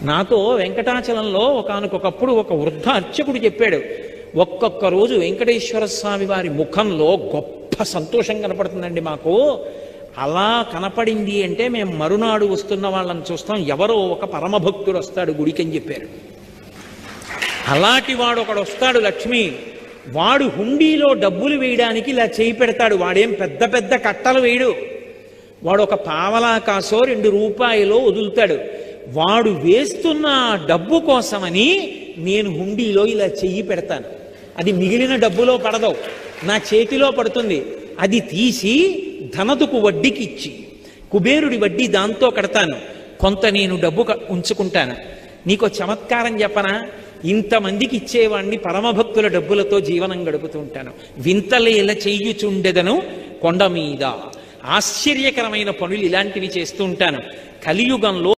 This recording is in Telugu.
నాతో వెంకటాచలంలో ఒకానొకప్పుడు ఒక వృద్ధ అర్చకుడు చెప్పాడు, ఒక్కొక్క రోజు వెంకటేశ్వర స్వామి వారి ముఖంలో గొప్ప సంతోషం కనపడుతుందండి మాకు. అలా కనపడింది అంటే మేము మరునాడు వస్తున్న వాళ్ళని చూస్తాం, ఎవరో ఒక పరమభక్తుడు వస్తాడు గుడికి అని చెప్పారు. అలాంటి వాడు ఒకడు వస్తాడు లక్ష్మి, వాడు హుండీలో డబ్బులు వేయడానికి ఇలా చేయి పెడతాడు. వాడేం పెద్ద పెద్ద కట్టలు వేయడు, వాడు ఒక పావలా కాసో 2 రూపాయలో వదులుతాడు. వాడు వేస్తున్న డబ్బు కోసమని నేను హుండీలో ఇలా చెయ్యి పెడతాను. అది మిగిలిన డబ్బులో పడదు, నా చేతిలో పడుతుంది. అది తీసి ధనదుకు వడ్డీకి ఇచ్చి కుబేరుడి వడ్డీ దాంతో కడతాను, కొంత నేను డబ్బు ఉంచుకుంటాను. నీకో చమత్కారం చెప్పనా, ఇంతమందికి ఇచ్చేవాణ్ణి పరమభక్తుల డబ్బులతో జీవనం గడుపుతూ ఉంటాను. వింతలేల చెయ్యుచుండెదను కొండ మీద. ఆశ్చర్యకరమైన పనులు ఇలాంటివి చేస్తూ ఉంటాను. కలియుగంలో